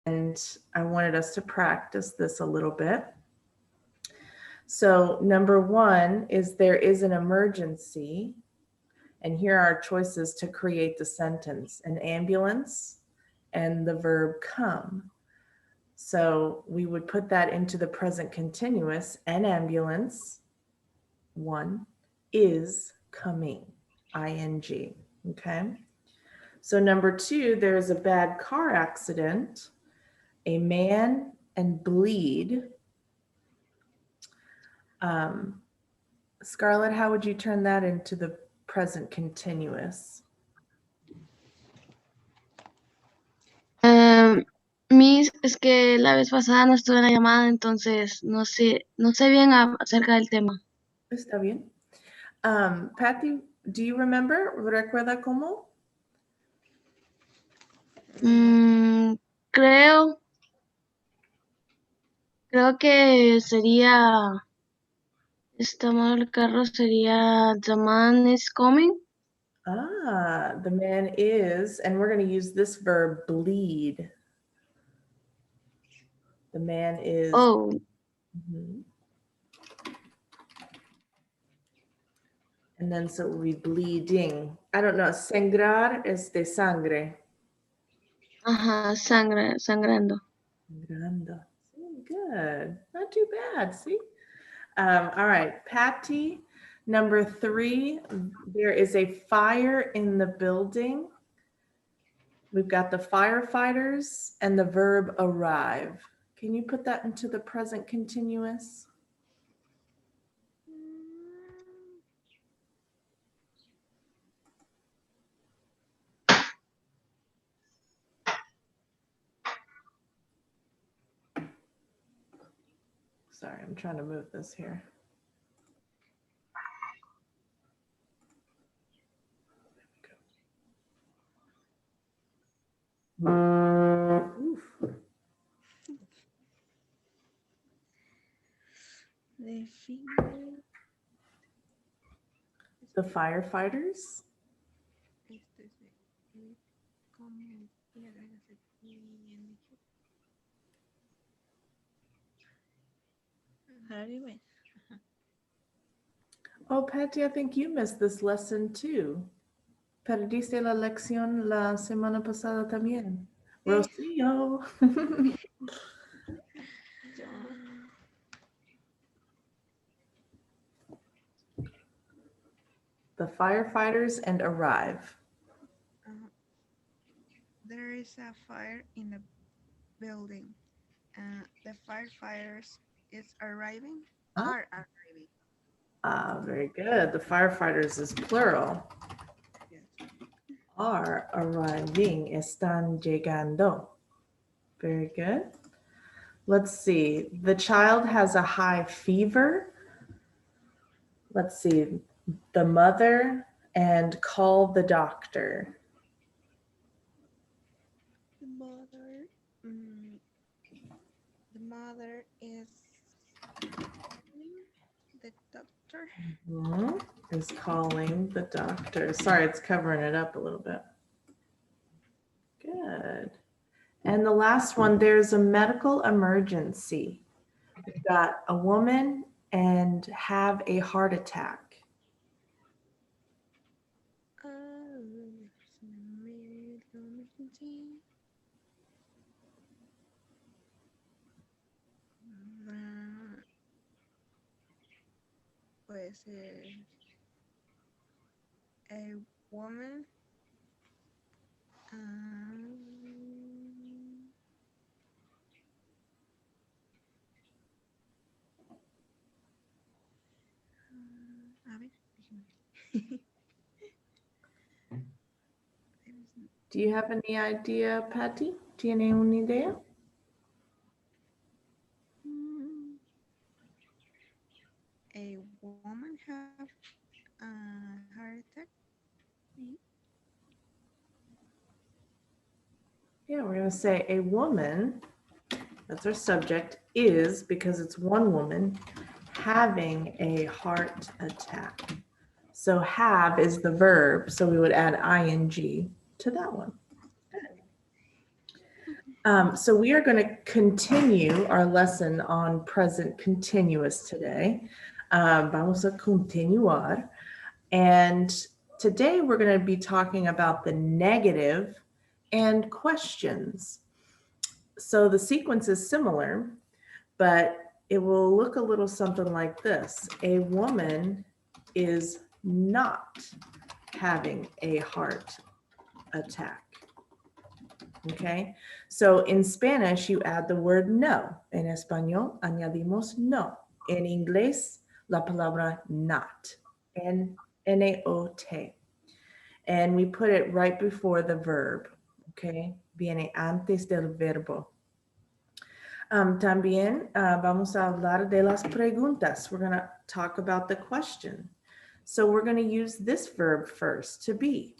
and I wanted us to practice this a little bit. So number one is there is an emergency. And here are our choices to create the sentence: an ambulance and the verb come. So we would put that into the present continuous. An ambulance, one, is coming, ing, okay? So number two, there's a bad car accident, a man and bleed. Scarlett, how would you turn that into the present continuous? Miss, es que la vez pasada no estuve en la llamada, entonces no sé bien acerca del tema. Está bien. Patty, do you remember? ¿Recuerda cómo? Creo que sería, está mal el carro, sería the man is coming. The man is, and we're going to use this verb, bleed. The man is. Oh. And then so it will be bleeding. I don't know. Sangrar is de sangre. Ajá, sangrando. Sangrando. Good. Not too bad. See? All right. Patty, number three, there is a fire in the building. We've got the firefighters and the verb arrive. Can you put that into the present continuous? Sorry, I'm trying to move this here. The firefighters. Oh, Patty, I think you missed this lesson too. Perdiste la lección la semana pasada también. Rocío. The firefighters and arrive. There is a fire in the building. The firefighters are arriving. Very good. The firefighters is plural. Yes. Are arriving. Están llegando. Very good. Let's see. The child has a high fever. Let's see. The mother and call the doctor. The mother is the doctor. Is calling the doctor. Sorry, it's covering it up a little bit. Good. And the last one, there's a medical emergency. We've got a woman and have a heart attack. Pues a woman Do you have any idea, Patty? ¿Tiene una idea? A woman have a heart attack. Yeah, we're going to say a woman, that's our subject, is, because it's one woman, having a heart attack. So have is the verb, so we would add ing to that one. So we are going to continue our lesson on present continuous today. Vamos a continuar. And today we're going to be talking about the negative and questions. So the sequence is similar, but it will look a little something like this. A woman is not having a heart attack. Okay, so in Spanish, you add the word no. En español, añadimos no. En inglés, la palabra not. N-O-T. And we put it right before the verb. Okay, viene antes del verbo. También vamos a hablar de las preguntas. We're going to talk about the question. So we're going to use this verb first, to be.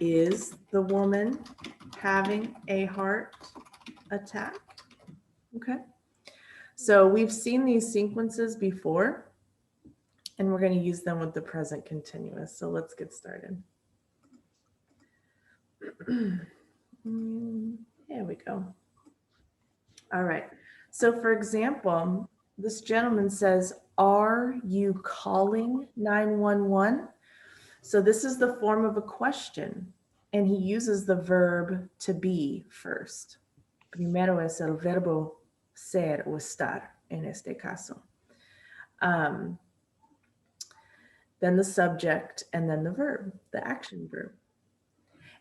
Is the woman having a heart attack? Okay. So we've seen these sequences before, and we're going to use them with the present continuous. So let's get started. There we go. All right. So for example, this gentleman says, "Are you calling 911?" So this is the form of a question, and he uses the verb to be first. Primero es el verbo ser o estar en este caso. Then the subject, and then the verb, the action verb.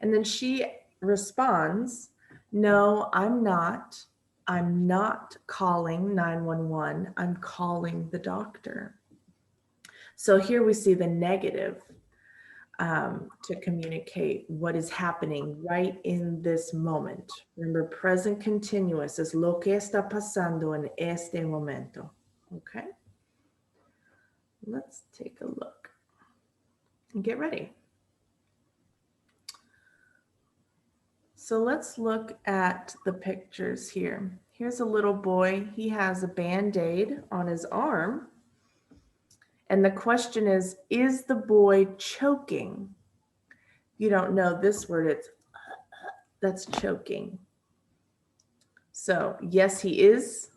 And then she responds, "No, I'm not. I'm not calling 911. I'm calling the doctor." So here we see the negative to communicate what is happening right in this moment. Remember, present continuous is lo que está pasando en este momento. Okay? Let's take a look and get ready. So let's look at the pictures here. Here's a little boy. He has a Band-Aid on his arm. And the question is the boy choking? You don't know this word, that's choking. So yes, he is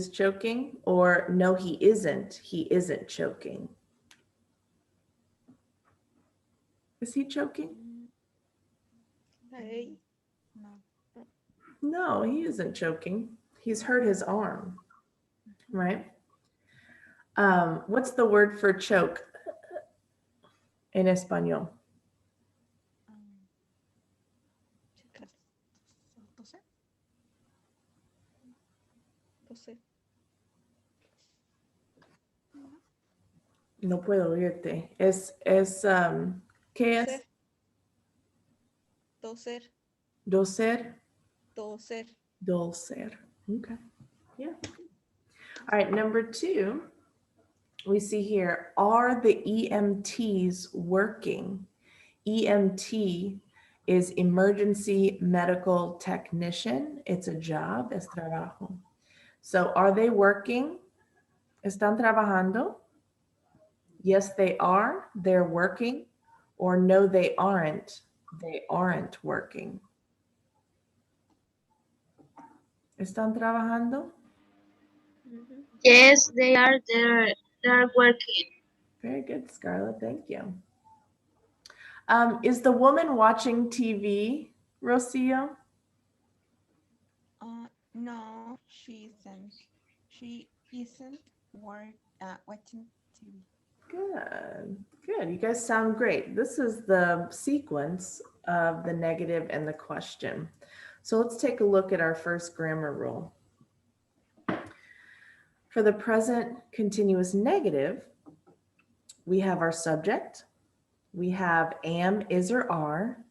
choking, or no, he isn't choking. Is he choking? Hey. No. No, he isn't choking. He's hurt his arm, right? What's the word for choke in Espanol? Toser. No puedo oírte. ¿Qué es? Toser. Doser. Toser. Dulcer. Okay. Yeah. All right. Number 2, we see here, are the EMTs working? EMT is emergency medical technician. It's a job, es trabajo. So are they working? ¿Están trabajando? Yes, they are. They're working. Or no, they aren't. They aren't working. ¿Están trabajando? Yes, they are there. They are working. Very good, Scarlett. Thank you. Is the woman watching TV, Rocio? No, she isn't. She isn't watching TV. Good, good. You guys sound great. This is the sequence of the negative and the question. So let's take a look at our first grammar rule. For the present continuous negative, we have our subject. We have am, is, or are,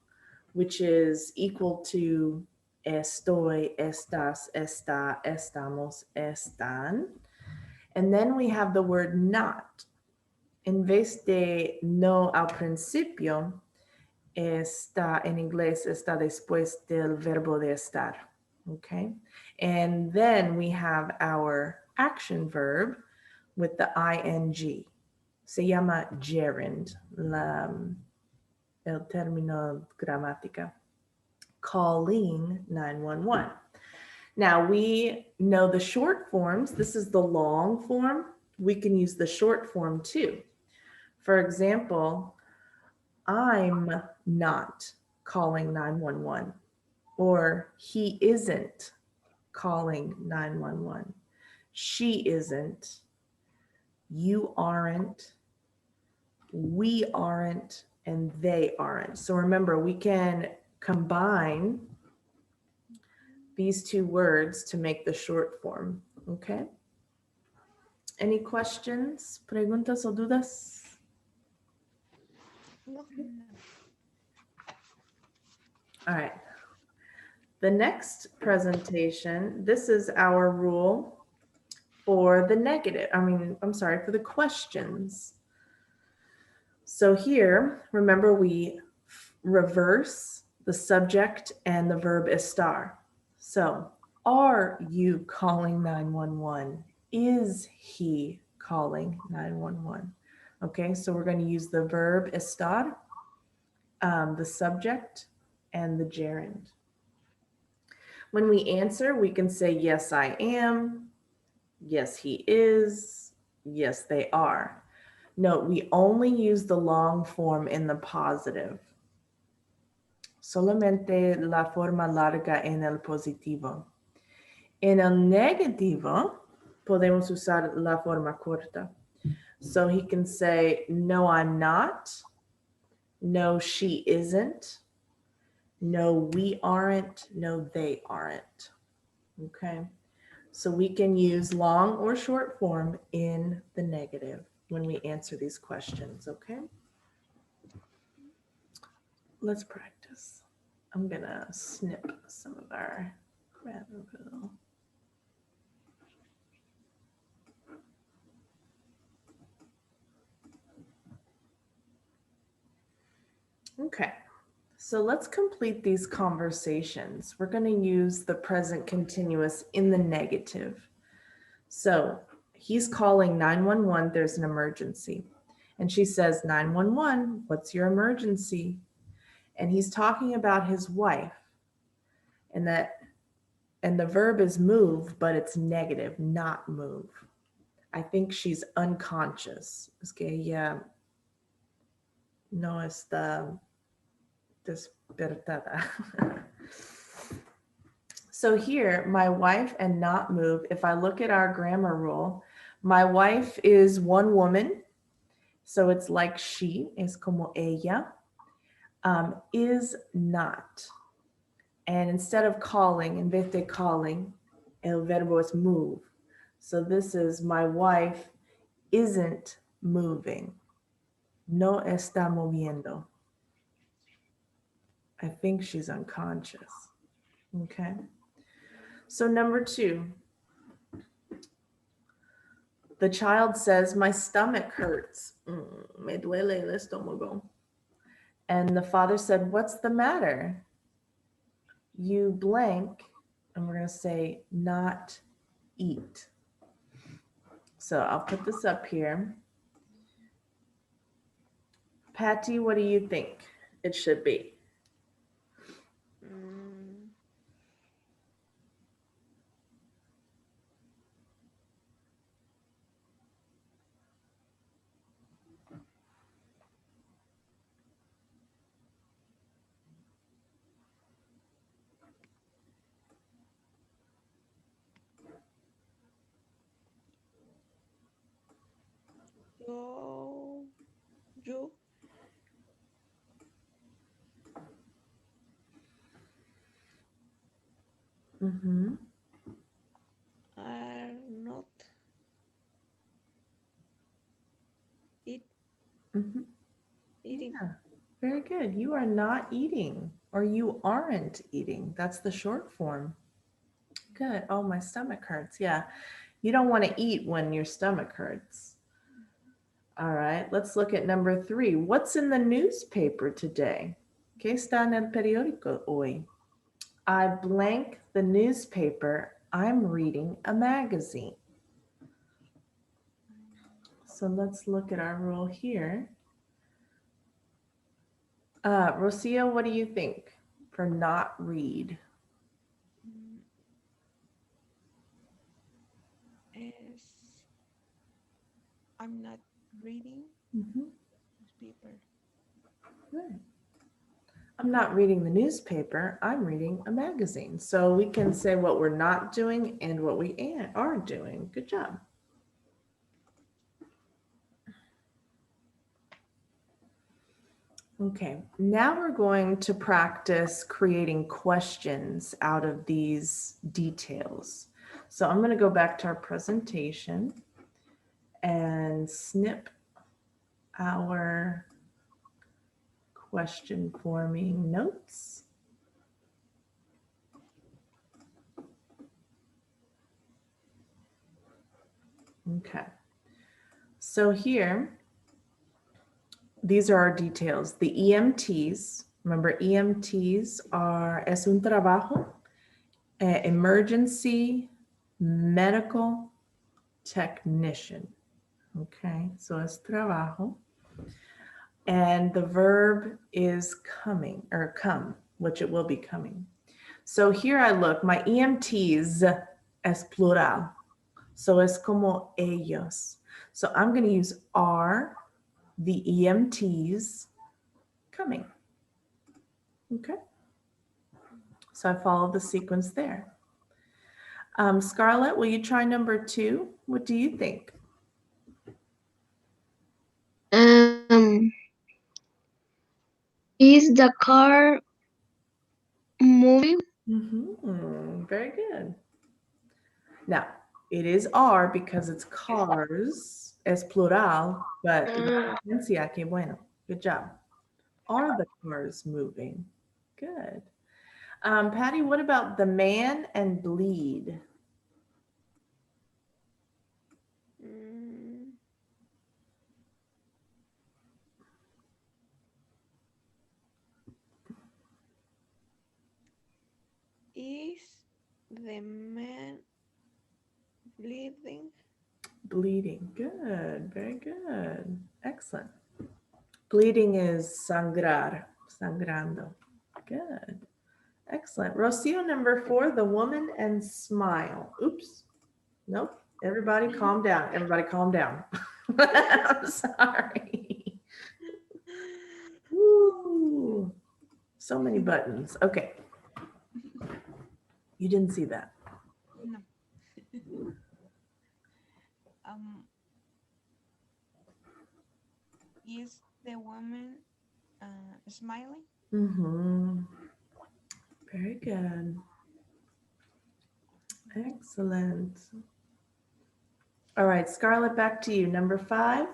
which is equal to estoy, estás, está, estamos, están. And then we have the word not. En vez de no al principio, está en inglés, está después del verbo de estar. Okay. And then we have our action verb with the ing. Se llama gerund, el término gramática. Calling 911. Now we know the short forms. This is the long form. We can use the short form too. For example, I'm not calling 911, or he isn't calling 911. She isn't, you aren't, we aren't, and they aren't. So remember, we can combine these two words to make the short form, okay? Any questions, preguntas o dudas? No. All right. The next presentation, this is our rule for the negative. I'm sorry, for the questions. So here, remember we reverse the subject and the verb estar. So, are you calling 911? Is he calling 911? Okay, so we're going to use the verb estar, the subject, and the gerund. When we answer, we can say, yes, I am. Yes, he is. Yes, they are. Note, we only use the long form in the positive. Solamente la forma larga en el positivo. En el negativo, podemos usar la forma corta. So he can say, no, I'm not. No, she isn't. No, we aren't. No, they aren't. Okay. So we can use long or short form in the negative when we answer these questions, okay? Let's practice. I'm gonna snip some of our Gravoville. Okay, so let's complete these conversations. We're gonna use the present continuous in the negative. So he's calling 911, there's an emergency. And she says, 911, what's your emergency? And he's talking about his wife, and the verb is move, but it's negative, not move. I think she's unconscious. Es que ella no está despertada. So here, my wife and not move, if I look at our grammar rule, my wife is one woman, so it's like she, es como ella, is not. And instead of calling, en vez de calling, el verbo es move. So this is, my wife isn't moving. No está moviendo. I think she's unconscious. Okay. So number 2, the child says, my stomach hurts. Me duele el estómago. And the father said, what's the matter? You blank, and we're going to say not eat. So I'll put this up here. Patty, what do you think it should be? You Mm-hmm. are not Mm-hmm. eating. Yeah, very good. You are not eating, or you aren't eating. That's the short form. Good. Oh, my stomach hurts. Yeah. You don't want to eat when your stomach hurts. All right. Let's look at number 3. What's in the newspaper today? ¿Qué está en el periódico hoy? I blank the newspaper. I'm reading a magazine. So let's look at our rule here. Rocio, what do you think for not read? is I'm not reading Mhm. newspaper. Right. I'm not reading the newspaper, I'm reading a magazine. So we can say what we're not doing and what we are doing. Good job. Okay, now we're going to practice creating questions out of these details. So I'm going to go back to our presentation and snip our question forming notes. Okay, so here, these are our details. The EMTs, remember EMTs es un trabajo, emergency medical technician. Okay, so es trabajo. And the verb is coming or come, which it will be coming. So here I look, my EMTs es plural. So es como ellos. So I'm going to use are the EMTs coming. Okay. So I follow the sequence there. Scarlett, will you try number 2? What do you think? Is the car moving? Very good. Now, it is are because it's cars, es plural, but diferencia, que bueno. Good job. Are the cars moving? Good. Patty, what about the man and bleed? Mm, is the man bleeding? Bleeding. Good. Very good. Excellent. Bleeding is sangrar, sangrando. Good. Excellent. Rocio, number 4, the woman and smile. Oops. Nope. Everybody calm down. Everybody calm down. I'm sorry. Woo. So many buttons. Okay. You didn't see that. No. um, is the woman smiling? Mm-hmm. Very good. Excellent. All right, Scarlett, back to you. Number 5.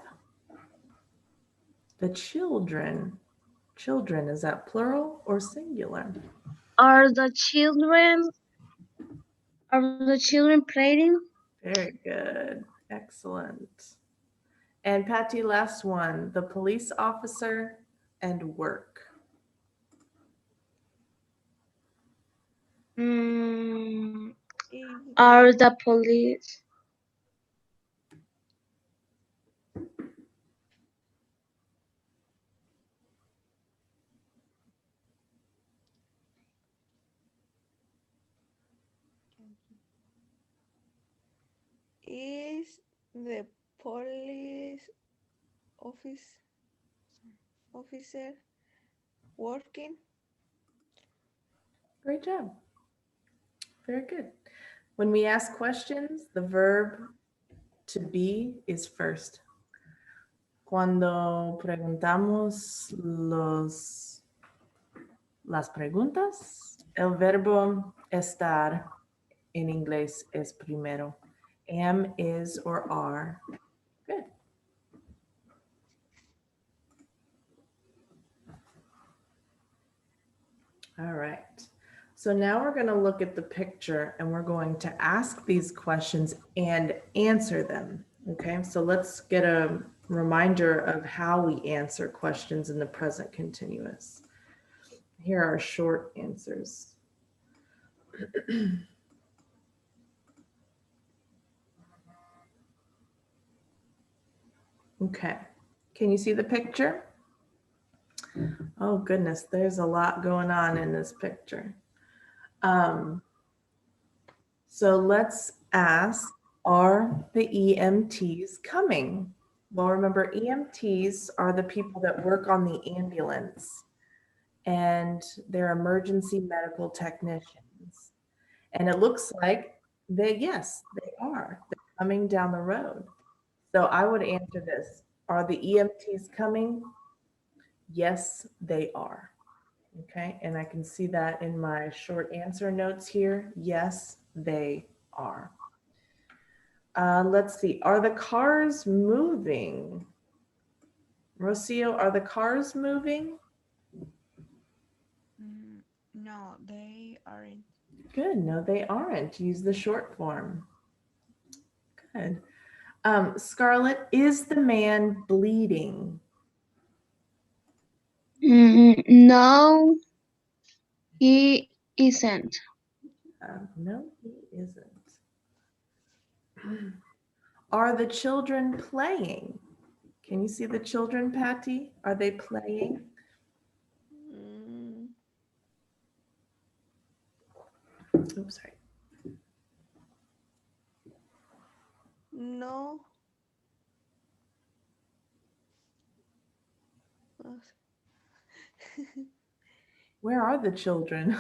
The children. Children, is that plural or singular? Are the children playing? Very good. Excellent. And Patty, last one. The police officer and work. Is Are the the police? is the police officer working? Great job. Very good. When we ask questions, the verb to be is first. Cuando preguntamos las preguntas, el verbo estar en inglés es primero. Am, is, or are. Good. All right. So now we're going to look at the picture and we're going to ask these questions and answer them. Okay, so let's get a reminder of how we answer questions in the present continuous. Here are short answers. Okay, can you see the picture? Oh goodness, there's a lot going on in this picture. So let's ask Are the EMTs coming? Well, remember, EMTs are the people that work on the ambulance, and they're emergency medical technicians. And it looks like yes, they are. They're coming down the road. So I would answer this. Are the EMTs coming? Yes, they are. Okay, and I can see that in my short answer notes here. Yes, they are. Let's see. Are the cars moving? Rocio, are the cars moving? No, they aren't. Good. No, they aren't. Use the short form. Good. Scarlett, is the man bleeding? No, he isn't. No, he isn't. Are the children playing? Can you see the children, Patty? Are they playing? Mm, Oops, sorry. no. Where are the children?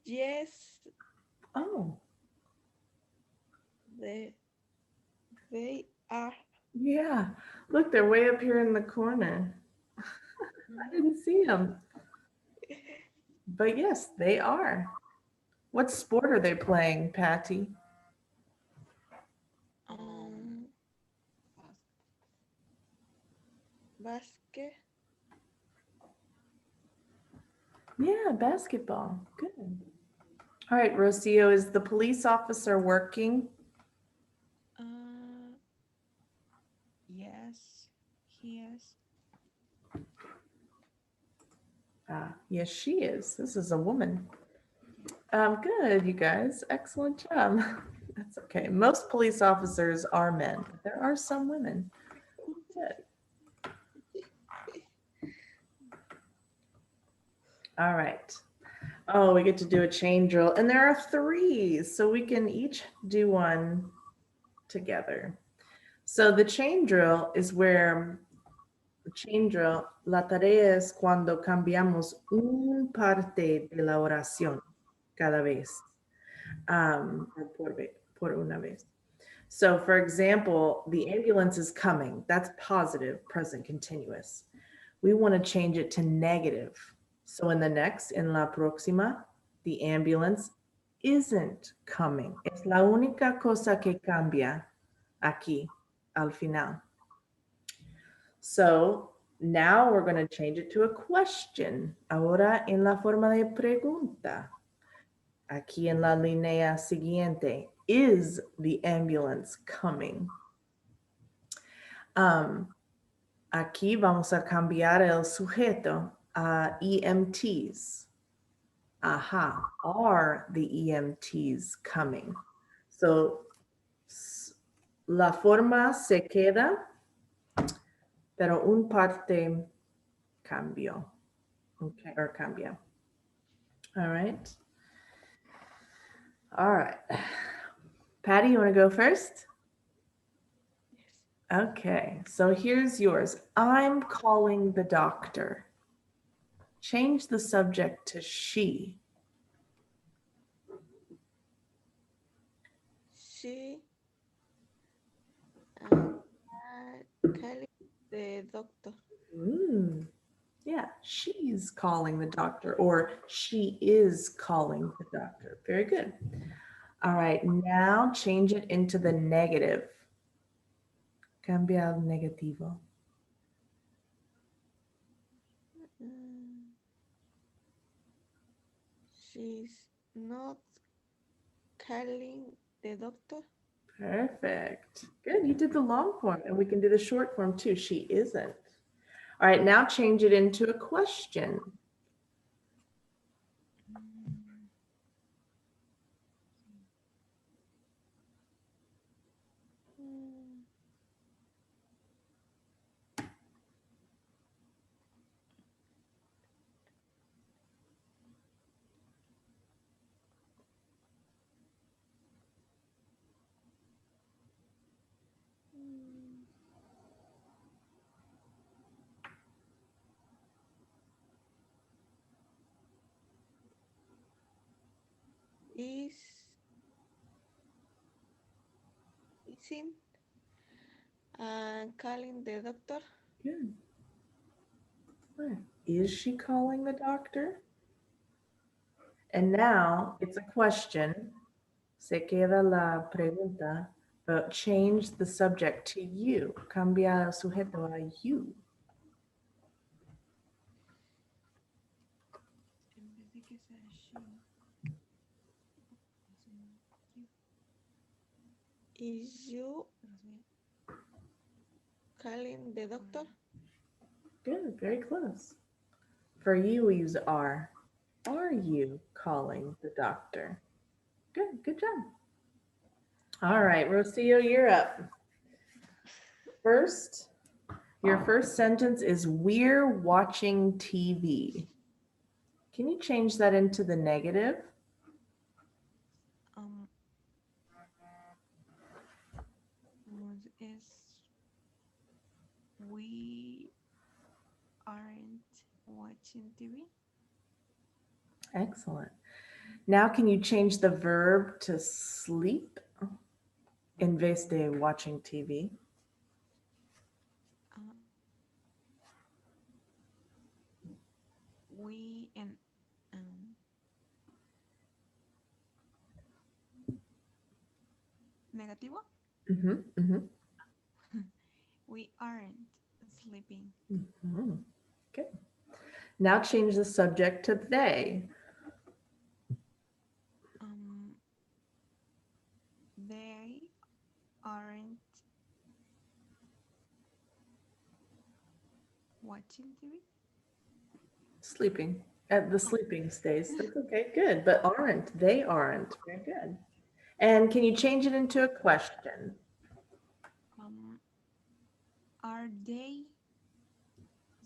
Yes, Oh, they are. yeah. Look, they're way up here in the corner. I didn't see them. But yes, they are. What sport are they playing, Patty? Um, basket. Yeah, basketball. Good. All right, Rocio, is the police officer working? Yes, he is. Yes, she is. This is a woman. Good, you guys. Excellent job. That's okay. Most police officers are men, but there are some women. Good. All right. Oh, we get to do a chain drill, and there are 3, so we can each do one together. So the chain drill is where la tarea es cuando cambiamos un parte de la oración cada vez, or por una vez. So for example, the ambulance is coming. That's positive, present continuous. We want to change it to negative. So in la próxima, the ambulance isn't coming. Es la única cosa que cambia aquí al final. So now we're going to change it to a question. Ahora en la forma de pregunta. Aquí en la línea siguiente. Is the ambulance coming? Aquí vamos a cambiar el sujeto a EMTs. Aha, are the EMTs coming? So la forma se queda, pero un parte cambió. Okay, or cambia. All right. All right. Patty, you want to go first? Okay, so here's yours. I'm calling the doctor. Change the subject to she. She calling the doctor. Yeah, she's calling the doctor, or she is calling the doctor. Very good. All right, now change it into the negative. Cambia al negativo. She's not calling the doctor. Perfect. Good, you did the long form, and we can do the short form too. She isn't. All right, now change it into a question. is in calling the doctor. Good. Good. Is she calling the doctor? And now it's a question. Se queda la pregunta, but change the subject to you. Cambia el sujeto a you. En vez de que sea she. Is you calling the doctor? Good, very close. For you, we use are. Are you calling the doctor? Good job. All right, Rocio, you're up. First, your first sentence is we're watching TV. Can you change that into the negative? Es we aren't watching TV. Excellent. Now, can you change the verb to sleep in vez de watching TV? We and negativo. We aren't sleeping. Okay. Now change the subject to they. They aren't watching TV. Sleeping. At the sleeping stage. That's okay. Good. But aren't. They aren't. Very good. And can you change it into a question? Are they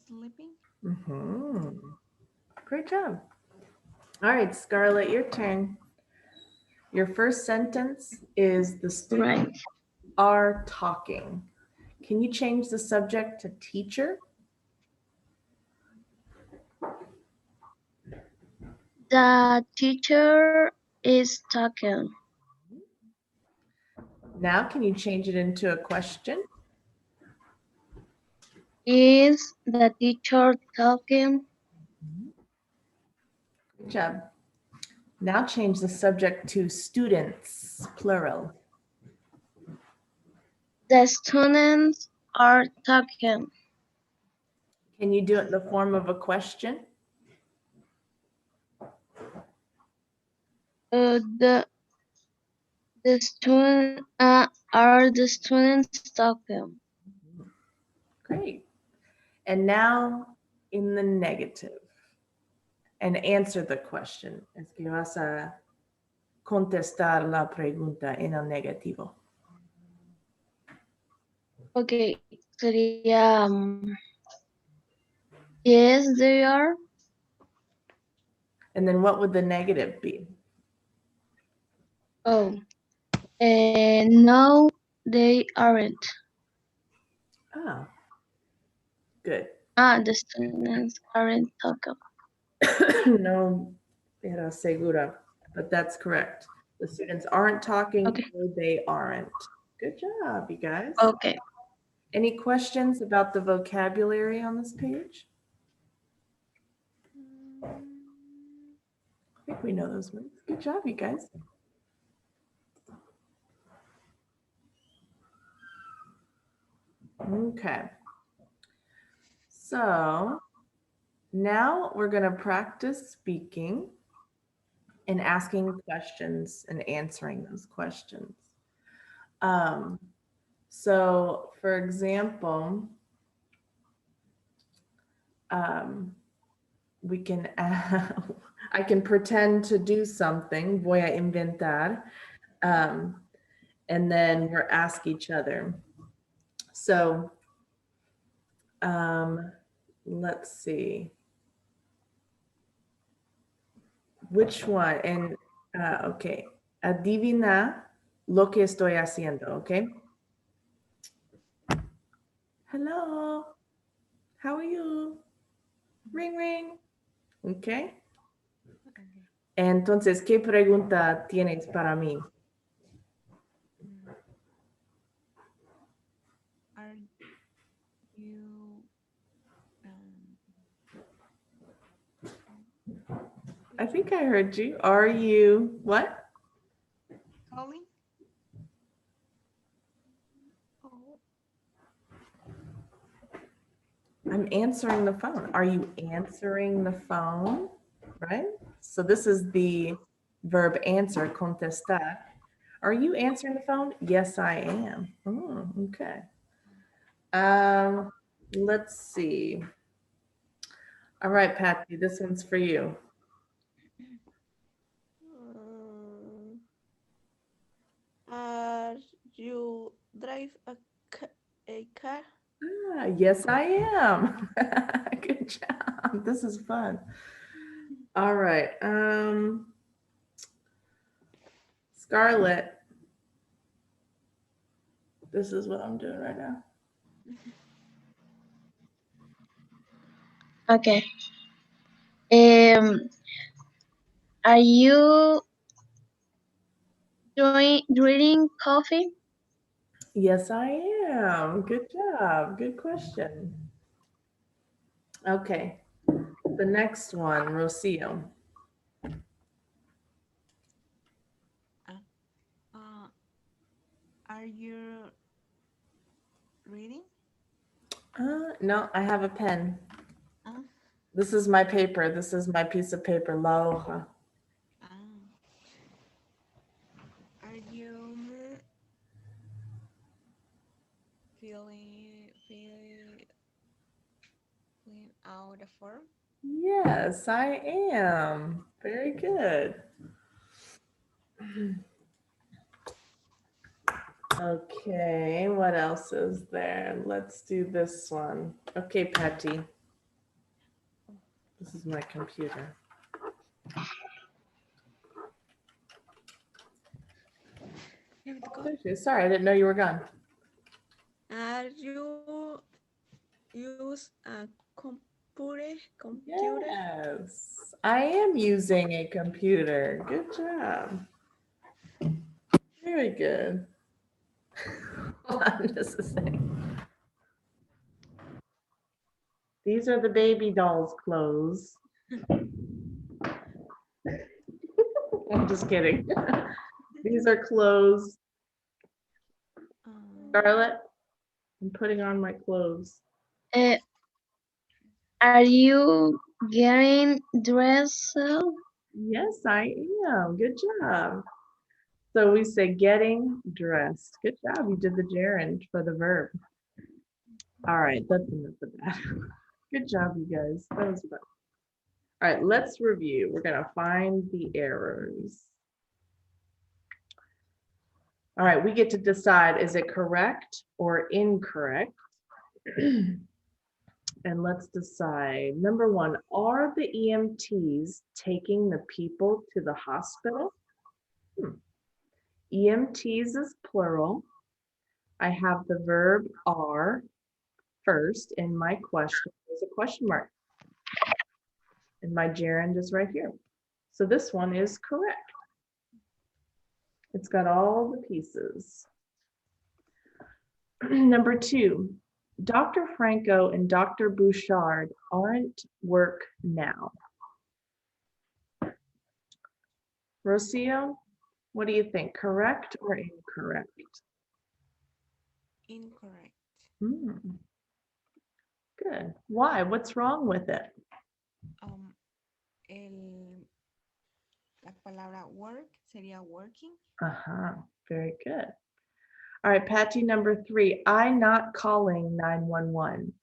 sleeping? Great job. All right, Scarlett, your turn. Your first sentence is the students are talking. Can you change the subject to teacher? The teacher is talking. Now, can you change it into a question? Is the teacher talking? Good job. Now change the subject to students, plural. The students are talking. Can you do it in the form of a question? The student are the students talking? Great. And now in the negative. And answer the question. Es que vas a contestar la pregunta en el negativo. Okay, sería yes, they are. And then what would the negative be? Oh, no, they aren't. Ah, good. The students aren't talking. No, era segura, but that's correct. The students aren't talking, Okay. or they aren't. Good job, you guys. Okay. Any questions about the vocabulary on this page? I think we know those words. Good job, you guys. Okay. So now we're going to practice speaking and asking questions and answering those questions. So for example, we can, I can pretend to do something, voy a inventar, and then we'll ask each other. So let's see. Which one? And okay, adivina lo que estoy haciendo, okay? Hello, how are you? Ring, ring. Okay. Entonces, ¿qué pregunta tienes para mí? Mm, Are you I think I heard you. Are you what? calling? Oh, I'm answering the phone. Are you answering the phone? Right? So this is the verb answer, contestar. Are you answering the phone? Yes, I am. Oh, okay. Let's see. All right, Patty, this one's for you. Are you drive a car? Ah, yes, I am. Good job. This is fun. All right. Scarlett, this is what I'm doing right now. Okay. Are you drinking coffee? Yes, I am. Good job. Good question. Okay. The next one, Rocio. are you reading? No, I have a pen. Uh, This is my paper. This is my piece of paper, la hoja. are you filling out the form? Yes, I am. Very good. Okay, what else is there? Let's do this one. Okay, Patty. This is my computer. Sorry, I didn't know you were gone. Are you use a computer? Yes, I am using a computer. Good job. Very good. Hold on just a second. These are the baby doll's clothes. I'm just kidding. These are clothes. Scarlett, I'm putting on my clothes. Are you getting dressed? Yes, I am. Good job. So we say getting dressed. Good job. You did the gerund for the verb. All right, that's enough of that. Good job, you guys. That was fun. All right, let's review. We're going to find the errors. All right, we get to decide, is it correct or incorrect? And let's decide. Number one, are the EMTs taking the people to the hospital? EMTs is plural. I have the verb are first in my question. There's a question mark. And my gerund is right here. So this one is correct. It's got all the pieces. Number two, Dr. Franco and Dr. Bouchard aren't work now. Rocio, what do you think? Correct or incorrect? Incorrect. Good. Why? What's wrong with it? La palabra work sería working. Very good. All right, Patty, number three, I not calling 911.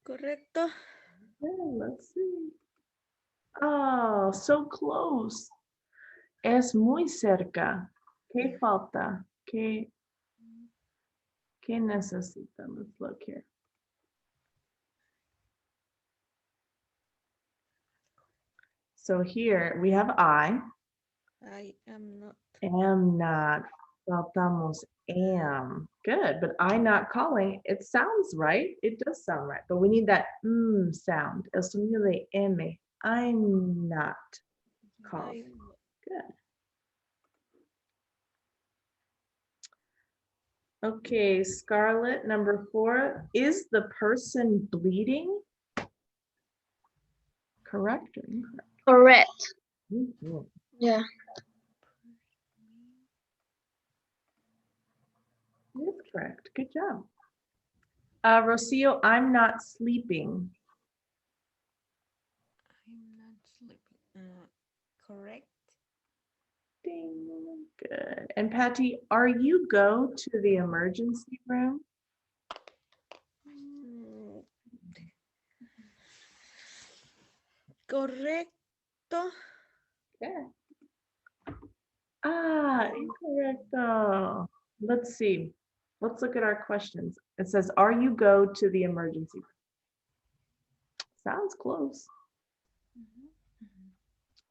Correcto. Yeah, let's see. Oh, so close. Es muy cerca. ¿Qué falta? ¿Qué necesita? Let's look here. So here we have I. I am not. Am not. Faltamos am. Good, but I not calling, it sounds right. It does sound right, but we need that sound. El sonido de M. I'm not calling. I'm not. Good. Okay, Scarlett, number 4. Is the person bleeding? Correct or incorrect? Correct. Mhm. Yeah. That's correct. Good job. Rocio, I'm not sleeping. I'm not sleeping. Correct. Ding. Good. And Patty, are you go to the emergency room? Mm, Correcto. Yeah. Incorrecto. Let's see. Let's look at our questions. It says, are you go to the emergency room? Sounds close.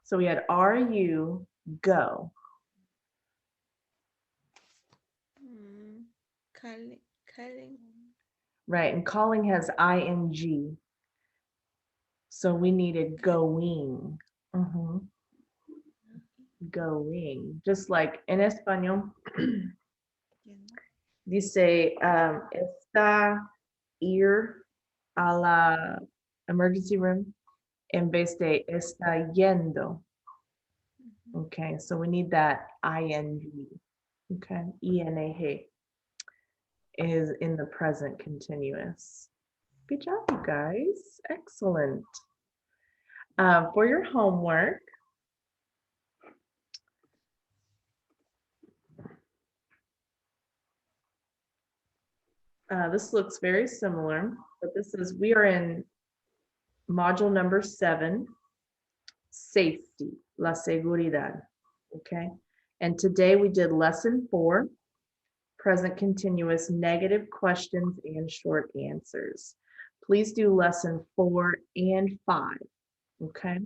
So we had, are you go? Calling. Right, and calling has ing. So we needed going. Mhm. Going. Just like en español, Yendo. dice, está ir a la emergency room en vez de está yendo. Okay, so we need that ing. Okay, eng is in the present continuous. Good job, you guys. Excellent. For your homework, this looks very similar, but this is, we are in module number 7, safety, la seguridad, okay? And today we did lesson 4, present continuous, negative questions and short answers. Please do lesson 4 and 5, okay?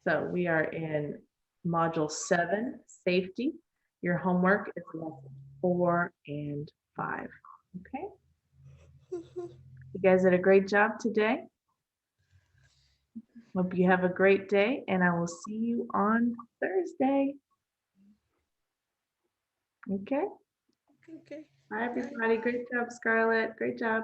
So we are in module 7, safety. Your homework is lesson 4 and 5, okay? You guys did a great job today. Hope you have a great day, and I will see you on Thursday. Okay? Okay. Bye, everybody. Great job, Scarlett. Great job.